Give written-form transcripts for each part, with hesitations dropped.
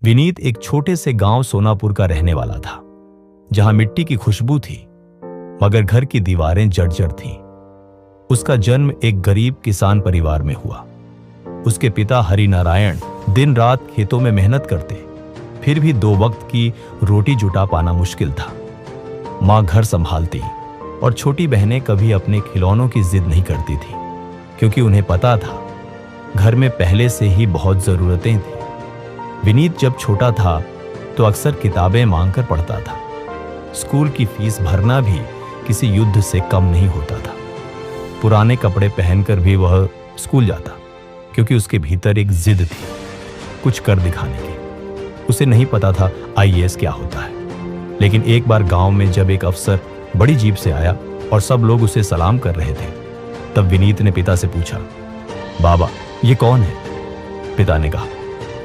विनीत एक छोटे से गांव सोनापुर का रहने वाला था, जहां मिट्टी की खुशबू थी मगर घर की दीवारें जर्जर थीं। उसका जन्म एक गरीब किसान परिवार में हुआ। उसके पिता हरिनारायण दिन रात खेतों में मेहनत करते, फिर भी 2 वक्त की रोटी जुटा पाना मुश्किल था। मां घर संभालती और छोटी बहनें कभी अपने खिलौनों की जिद नहीं करती थी, क्योंकि उन्हें पता था घर में पहले से ही बहुत जरूरतें थी। विनीत जब छोटा था तो अक्सर किताबें मांगकर पढ़ता था। स्कूल की फीस भरना भी किसी युद्ध से कम नहीं होता था। पुराने कपड़े पहनकर भी वह स्कूल जाता, क्योंकि उसके भीतर एक जिद थी कुछ कर दिखाने की। उसे नहीं पता था आईएएस क्या होता है, लेकिन एक बार गांव में जब एक अफसर बड़ी जीप से आया और सब लोग उसे सलाम कर रहे थे, तब विनीत ने पिता से पूछा, बाबा ये कौन है? पिता ने कहा,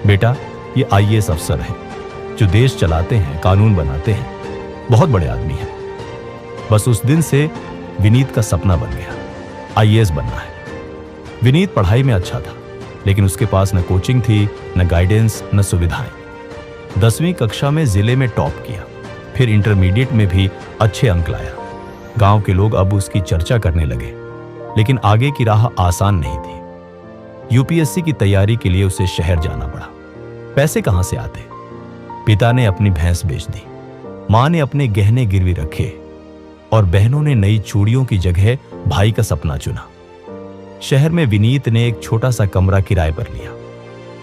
बेटा ये आईएएस अफसर है जो देश चलाते हैं, कानून बनाते हैं, बहुत बड़े आदमी हैं। बस उस दिन से विनीत का सपना बन गया, आईएएस बनना है। विनीत पढ़ाई में अच्छा था, लेकिन उसके पास न कोचिंग थी, न गाइडेंस, न सुविधाएं। 10वीं कक्षा में जिले में टॉप किया, फिर इंटरमीडिएट में भी अच्छे अंक लाया। गांव के लोग अब उसकी चर्चा करने लगे, लेकिन आगे की राह आसान नहीं थी। यूपीएससी की तैयारी के लिए उसे शहर जाना पड़ा। पैसे कहां से आते? पिता ने अपनी भैंस बेच दी, मां ने अपने गहने गिरवी रखे और बहनों ने नई चूड़ियों की जगह भाई का सपना चुना। शहर में विनीत ने एक छोटा सा कमरा किराए पर लिया।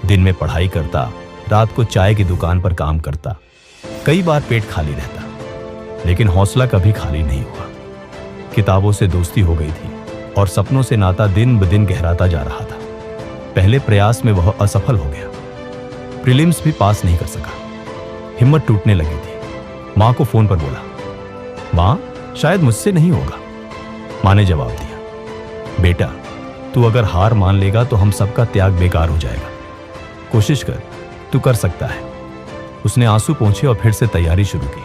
दिन में पढ़ाई करता, रात को चाय की दुकान पर काम करता। कई बार पेट खाली रहता, लेकिन हौसला कभी खाली नहीं हुआ। किताबों से दोस्ती हो गई थी और सपनों से नाता दिन ब दिन गहराता जा रहा था। पहले प्रयास में वह असफल हो गया, प्रीलिम्स भी पास नहीं कर सका। हिम्मत टूटने लगी थी। मां को फोन पर बोला, मां शायद मुझसे नहीं होगा। मां ने जवाब दिया, बेटा तू अगर हार मान लेगा तो हम सबका त्याग बेकार हो जाएगा। कोशिश कर, तू कर सकता है। उसने आंसू पोंछे और फिर से तैयारी शुरू की,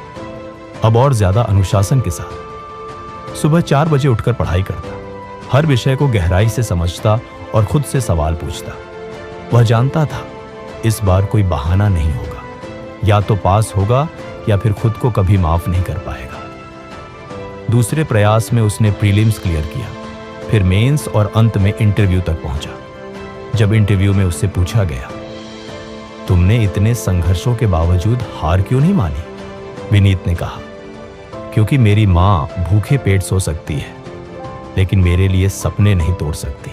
अब और ज्यादा अनुशासन के साथ। सुबह 4 बजे उठकर पढ़ाई करता, हर विषय को गहराई से समझता और खुद से सवाल पूछता। वह जानता था इस बार कोई बहाना नहीं होगा, या तो पास होगा या फिर खुद को कभी माफ नहीं कर पाएगा। दूसरे प्रयास में उसने प्रीलिम्स क्लियर किया, फिर मेंस और अंत में इंटरव्यू तक पहुंचा। जब इंटरव्यू में उससे पूछा गया, तुमने इतने संघर्षों के बावजूद हार क्यों नहीं मानी? विनीत ने कहा, क्योंकि मेरी मां भूखे पेट सो सकती है, लेकिन मेरे लिए सपने नहीं तोड़ सकती।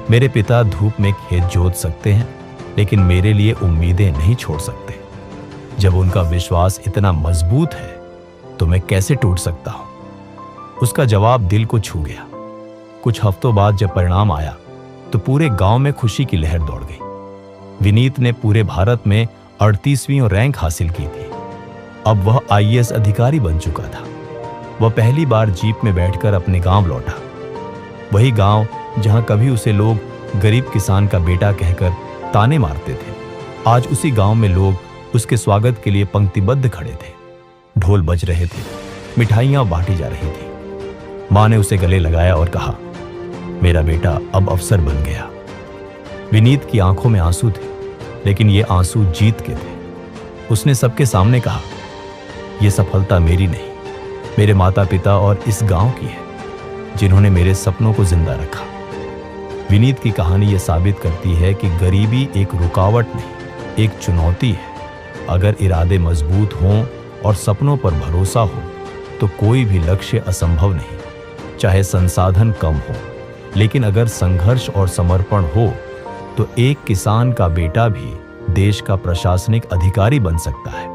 मेरे पिता धूप में खेत जोत सकते हैं, लेकिन मेरे लिए उम्मीदें नहीं छोड़ सकते। जब उनका विश्वास इतना मजबूत है तो मैं कैसे टूट सकता हूं? उसका जवाब दिल को छू गया। कुछ हफ्तों बाद जब परिणाम आया तो पूरे गांव में खुशी की लहर दौड़ गई। विनीत ने पूरे भारत में 38वीं रैंक हासिल की थी। अब वह आईएएस अधिकारी बन चुका था। वह पहली बार जीप में बैठकर अपने गांव लौटा, वही गांव जहां कभी उसे लोग गरीब किसान का बेटा कहकर ताने मारते थे। आज उसी गांव में लोग उसके स्वागत के लिए पंक्तिबद्ध खड़े थे। ढोल बज रहे थे, मिठाइयां बांटी जा रही थी। मां ने उसे गले लगाया और कहा, मेरा बेटा अब अफसर बन गया। विनीत की आंखों में आंसू थे, लेकिन ये आंसू जीत के थे। उसने सबके सामने कहा, यह सफलता मेरी नहीं, मेरे माता पिता और इस गांव की है, जिन्होंने मेरे सपनों को जिंदा रखा। विनीत की कहानी यह साबित करती है कि गरीबी एक रुकावट नहीं, एक चुनौती है। अगर इरादे मजबूत हों और सपनों पर भरोसा हो तो कोई भी लक्ष्य असंभव नहीं, चाहे संसाधन कम हो। लेकिन अगर संघर्ष और समर्पण हो तो एक किसान का बेटा भी देश का प्रशासनिक अधिकारी बन सकता है।